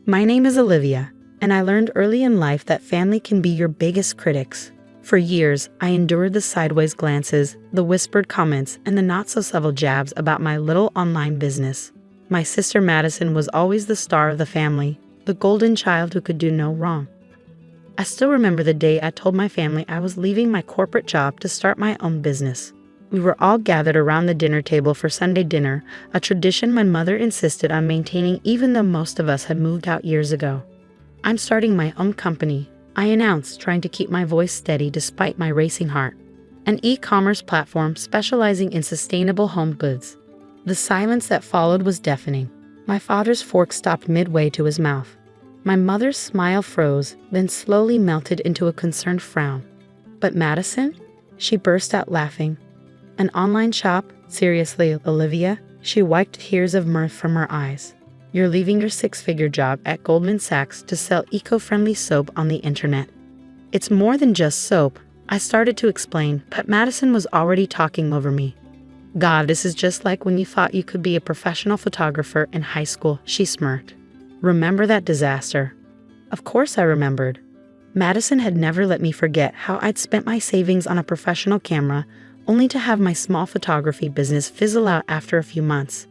My name is Olivia, and I learned early in life that family can be your biggest critics. For years, I endured the sideways glances, the whispered comments, and the not-so-subtle jabs about my little online business. My sister Madison was always the star of the family, the golden child who could do no wrong. I still remember the day I told my family I was leaving my corporate job to start my own business. We were all gathered around the dinner table for Sunday dinner, a tradition my mother insisted on maintaining even though most of us had moved out years ago. "I'm starting my own company," I announced, trying to keep my voice steady despite my racing heart. "An e-commerce platform specializing in sustainable home goods." The silence that followed was deafening. My father's fork stopped midway to his mouth. My mother's smile froze, then slowly melted into a concerned frown. "But Madison?" She burst out laughing. "An online shop? Seriously, Olivia?" She wiped tears of mirth from her eyes. "You're leaving your six-figure job at Goldman Sachs to sell eco-friendly soap on the internet." "It's more than just soap," I started to explain, but Madison was already talking over me. "God, this is just like when you thought you could be a professional photographer in high school," she smirked. "Remember that disaster?" Of course I remembered. Madison had never let me forget how I'd spent my savings on a professional camera, only to have my small photography business fizzle out after a few months.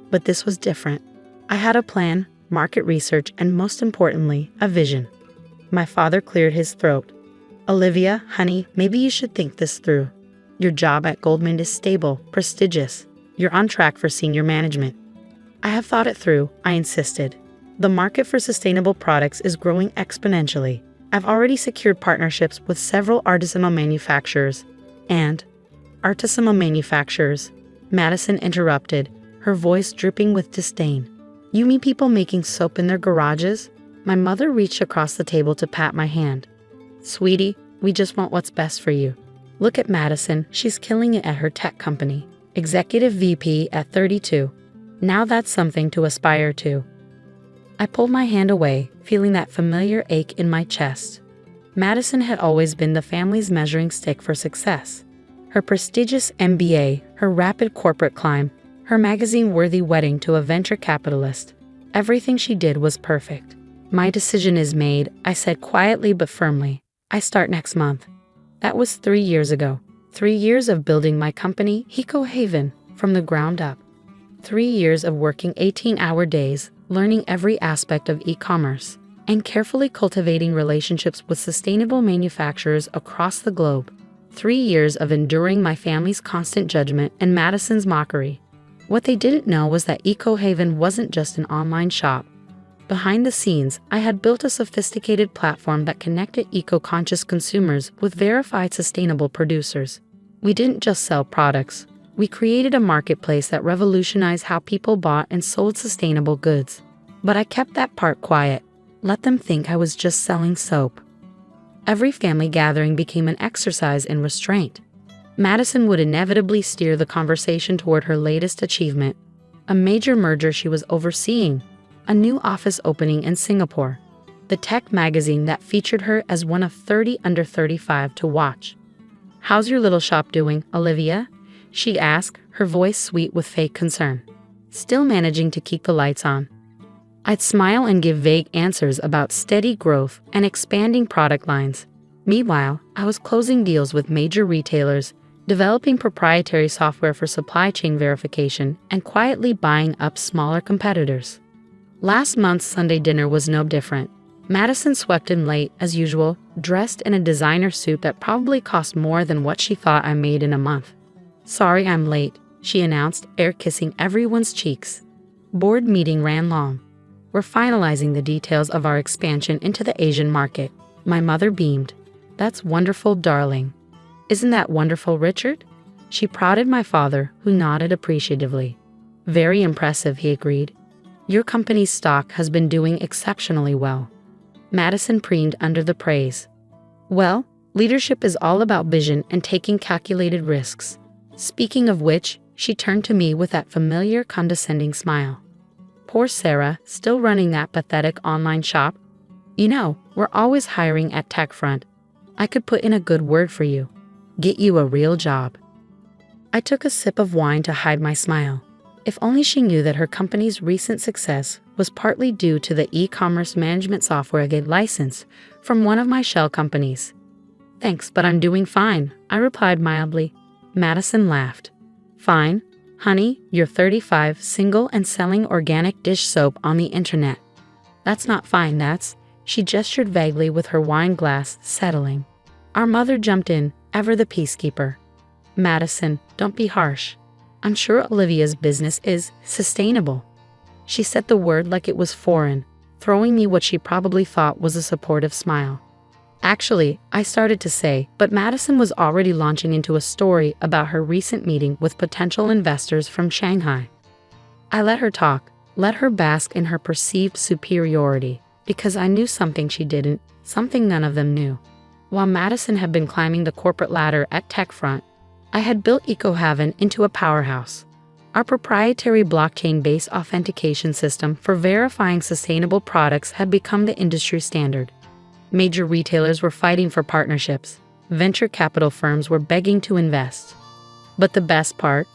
But this was different. I had a plan, market research, and most importantly, a vision. My father cleared his throat. "Olivia, honey, maybe you should think this through. Your job at Goldman is stable, prestigious. You're on track for senior management." "I have thought it through," I insisted. "The market for sustainable products is growing exponentially. I've already secured partnerships with several artisanal manufacturers." And "Artisanal manufacturers," Madison interrupted, her voice dripping with disdain. "You mean people making soap in their garages?" My mother reached across the table to pat my hand. "Sweetie, we just want what's best for you. Look at Madison, she's killing it at her tech company. Executive VP at 32. Now that's something to aspire to." I pulled my hand away, feeling that familiar ache in my chest. Madison had always been the family's measuring stick for success. Her prestigious MBA, her rapid corporate climb, her magazine-worthy wedding to a venture capitalist. Everything she did was perfect. "My decision is made," I said quietly but firmly. "I start next month." That was 3 years ago. 3 years of building my company, Eco Haven, from the ground up. 3 years of working 18-hour days, learning every aspect of e-commerce, and carefully cultivating relationships with sustainable manufacturers across the globe. 3 years of enduring my family's constant judgment and Madison's mockery. What they didn't know was that Eco Haven wasn't just an online shop. Behind the scenes, I had built a sophisticated platform that connected eco-conscious consumers with verified sustainable producers. We didn't just sell products. We created a marketplace that revolutionized how people bought and sold sustainable goods. But I kept that part quiet. Let them think I was just selling soap. Every family gathering became an exercise in restraint. Madison would inevitably steer the conversation toward her latest achievement, a major merger she was overseeing, a new office opening in Singapore, the tech magazine that featured her as one of 30 under 35 to watch. "How's your little shop doing, Olivia?" she asked, her voice sweet with fake concern. "Still managing to keep the lights on?" I'd smile and give vague answers about steady growth and expanding product lines. Meanwhile, I was closing deals with major retailers, developing proprietary software for supply chain verification, and quietly buying up smaller competitors. Last month's Sunday dinner was no different. Madison swept in late, as usual, dressed in a designer suit that probably cost more than what she thought I made in a month. "Sorry I'm late," she announced, air-kissing everyone's cheeks. Board meeting ran long. "We're finalizing the details of our expansion into the Asian market." My mother beamed. "That's wonderful, darling." "Isn't that wonderful, Richard?" She prodded my father, who nodded appreciatively. "Very impressive," he agreed. "Your company's stock has been doing exceptionally well." Madison preened under the praise. "Well, leadership is all about vision and taking calculated risks." Speaking of which, she turned to me with that familiar condescending smile. "Poor Sarah, still running that pathetic online shop. You know, we're always hiring at TechFront. I could put in a good word for you. Get you a real job." I took a sip of wine to hide my smile. If only she knew that her company's recent success was partly due to the e-commerce management software I get licensed from one of my shell companies. Thanks, but I'm doing fine, I replied mildly. Madison laughed. Fine? Honey, you're 35, single and selling organic dish soap on the internet. That's not fine, that's... She gestured vaguely with her wine glass, settling. Our mother jumped in, ever the peacekeeper. Madison, don't be harsh. I'm sure Olivia's business is sustainable. She said the word like it was foreign, throwing me what she probably thought was a supportive smile. Actually, I started to say, but Madison was already launching into a story about her recent meeting with potential investors from Shanghai. I let her talk, let her bask in her perceived superiority, because I knew something she didn't, something none of them knew. While Madison had been climbing the corporate ladder at TechFront, I had built EcoHaven into a powerhouse. Our proprietary blockchain-based authentication system for verifying sustainable products had become the industry standard. Major retailers were fighting for partnerships. Venture capital firms were begging to invest. But the best part?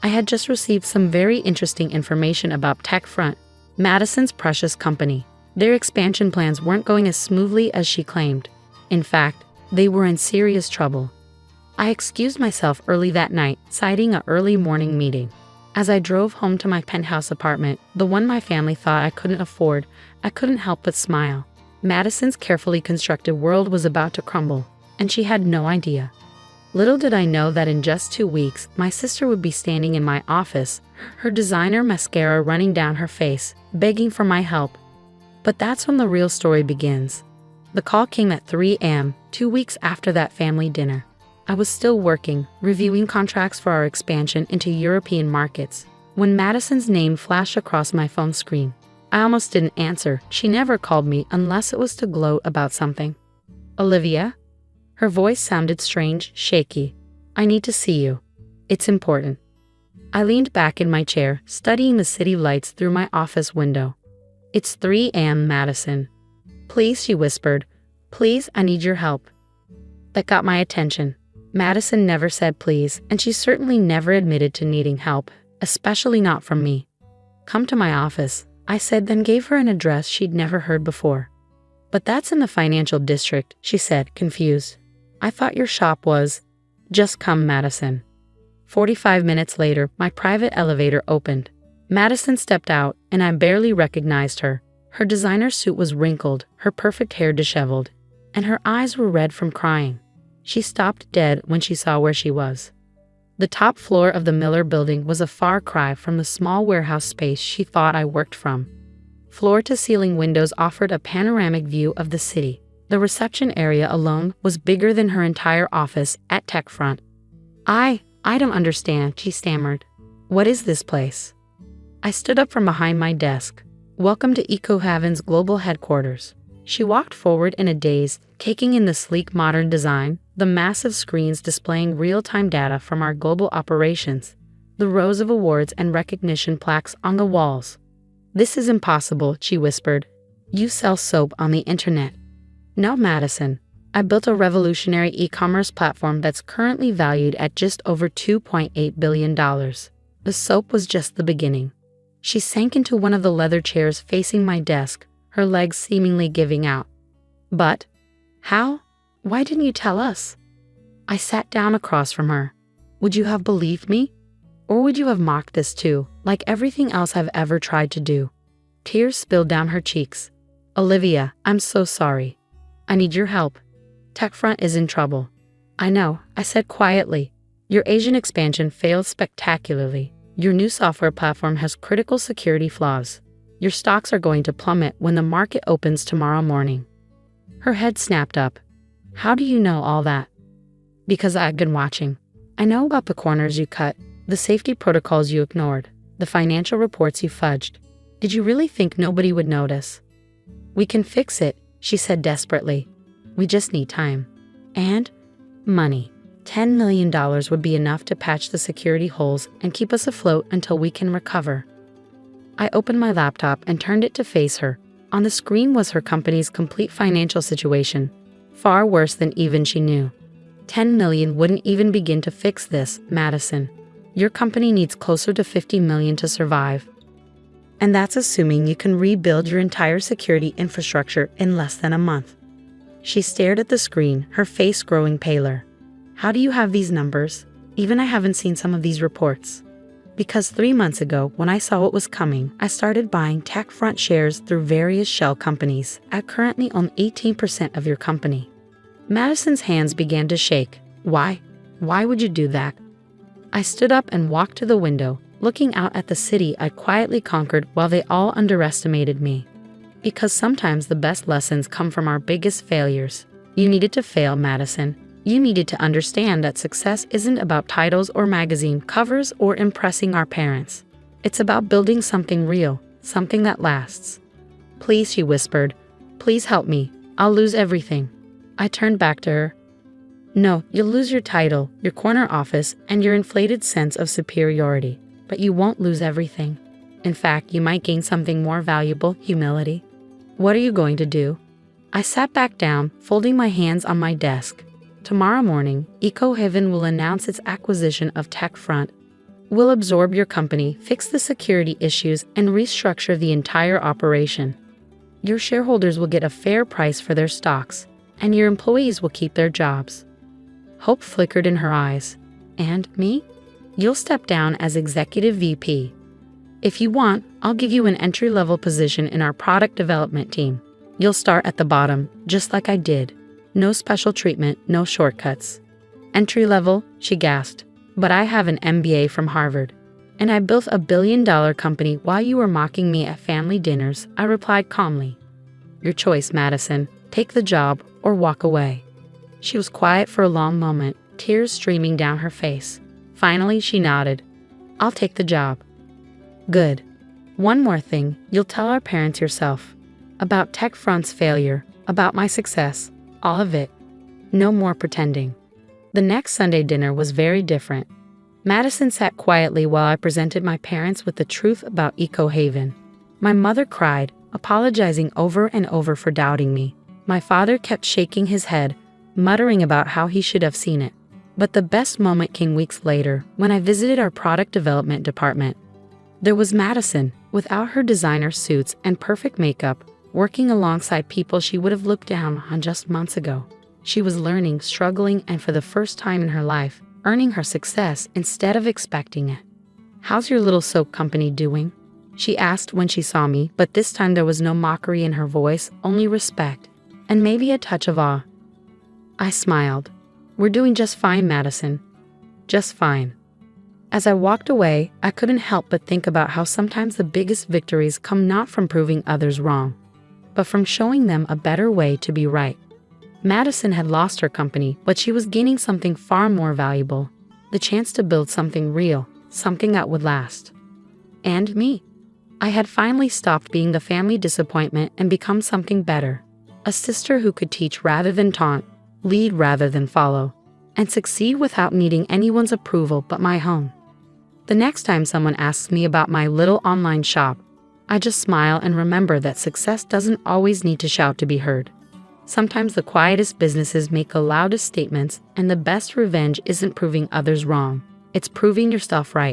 I had just received some very interesting information about TechFront, Madison's precious company. Their expansion plans weren't going as smoothly as she claimed. In fact, they were in serious trouble. I excused myself early that night, citing an early morning meeting. As I drove home to my penthouse apartment, the one my family thought I couldn't afford, I couldn't help but smile. Madison's carefully constructed world was about to crumble, and she had no idea. Little did I know that in just 2 weeks, my sister would be standing in my office, her designer mascara running down her face, begging for my help. But that's when the real story begins. The call came at 3 a.m., 2 weeks after that family dinner. I was still working, reviewing contracts for our expansion into European markets, when Madison's name flashed across my phone screen. I almost didn't answer. She never called me unless it was to gloat about something. Olivia? Her voice sounded strange, shaky. I need to see you. It's important. I leaned back in my chair, studying the city lights through my office window. It's 3 a.m., Madison. Please, she whispered. Please, I need your help. That got my attention. Madison never said please, and she certainly never admitted to needing help, especially not from me. Come to my office, I said, then gave her an address she'd never heard before. But that's in the financial district, she said, confused. I thought your shop was... Just come, Madison. 45 minutes later, my private elevator opened. Madison stepped out, and I barely recognized her. Her designer suit was wrinkled, her perfect hair disheveled, and her eyes were red from crying. She stopped dead when she saw where she was. The top floor of the Miller building was a far cry from the small warehouse space she thought I worked from. Floor-to-ceiling windows offered a panoramic view of the city. The reception area alone was bigger than her entire office at TechFront. I don't understand, she stammered. What is this place? I stood up from behind my desk. Welcome to EcoHaven's global headquarters. She walked forward in a daze, taking in the sleek modern design, the massive screens displaying real-time data from our global operations, the rows of awards and recognition plaques on the walls. This is impossible, she whispered. You sell soap on the internet. No, Madison. I built a revolutionary e-commerce platform that's currently valued at just over $2.8 billion. The soap was just the beginning. She sank into one of the leather chairs facing my desk, her legs seemingly giving out. But, how? Why didn't you tell us? I sat down across from her. Would you have believed me? Or would you have mocked this too, like everything else I've ever tried to do? Tears spilled down her cheeks. Olivia, I'm so sorry. I need your help. TechFront is in trouble. I know, I said quietly. Your Asian expansion failed spectacularly. Your new software platform has critical security flaws. Your stocks are going to plummet when the market opens tomorrow morning. Her head snapped up. How do you know all that? Because I've been watching. I know about the corners you cut, the safety protocols you ignored, the financial reports you fudged. Did you really think nobody would notice? We can fix it, she said desperately. We just need time. And money. $10 million would be enough to patch the security holes and keep us afloat until we can recover. I opened my laptop and turned it to face her. On the screen was her company's complete financial situation, far worse than even she knew. 10 million wouldn't even begin to fix this, Madison. Your company needs closer to 50 million to survive. And that's assuming you can rebuild your entire security infrastructure in less than a month. She stared at the screen, her face growing paler. How do you have these numbers? Even I haven't seen some of these reports. Because 3 months ago, when I saw what was coming, I started buying TechFront shares through various shell companies. I currently own 18% of your company. Madison's hands began to shake. Why? Why would you do that? I stood up and walked to the window, looking out at the city I'd quietly conquered while they all underestimated me. Because sometimes the best lessons come from our biggest failures. You needed to fail, Madison. You needed to understand that success isn't about titles or magazine covers or impressing our parents. It's about building something real, something that lasts. Please, she whispered. Please help me. I'll lose everything. I turned back to her. No, you'll lose your title, your corner office, and your inflated sense of superiority. But you won't lose everything. In fact, you might gain something more valuable, humility. What are you going to do? I sat back down, folding my hands on my desk. Tomorrow morning, EcoHaven will announce its acquisition of TechFront. We'll absorb your company, fix the security issues, and restructure the entire operation. Your shareholders will get a fair price for their stocks, and your employees will keep their jobs. Hope flickered in her eyes. And me? You'll step down as Executive VP. If you want, I'll give you an entry-level position in our product development team. You'll start at the bottom, just like I did. No special treatment, no shortcuts. Entry level, she gasped. But I have an MBA from Harvard. And I built a billion-dollar company while you were mocking me at family dinners, I replied calmly. Your choice, Madison. Take the job or walk away. She was quiet for a long moment, tears streaming down her face. Finally, she nodded. I'll take the job. Good. One more thing, you'll tell our parents yourself. About TechFront's failure, about my success. All of it. No more pretending. The next Sunday dinner was very different. Madison sat quietly while I presented my parents with the truth about EcoHaven. My mother cried, apologizing over and over for doubting me. My father kept shaking his head, muttering about how he should have seen it. But the best moment came weeks later, when I visited our product development department. There was Madison, without her designer suits and perfect makeup, working alongside people she would have looked down on just months ago. She was learning, struggling, and for the first time in her life, earning her success instead of expecting it. How's your little soap company doing? She asked when she saw me, but this time there was no mockery in her voice, only respect, and maybe a touch of awe. I smiled. We're doing just fine, Madison. Just fine. As I walked away, I couldn't help but think about how sometimes the biggest victories come not from proving others wrong, but from showing them a better way to be right. Madison had lost her company, but she was gaining something far more valuable, the chance to build something real, something that would last. And me. I had finally stopped being the family disappointment and become something better, a sister who could teach rather than taunt, lead rather than follow, and succeed without needing anyone's approval but my own. The next time someone asks me about my little online shop, I just smile and remember that success doesn't always need to shout to be heard. Sometimes the quietest businesses make the loudest statements, and the best revenge isn't proving others wrong. It's proving yourself right.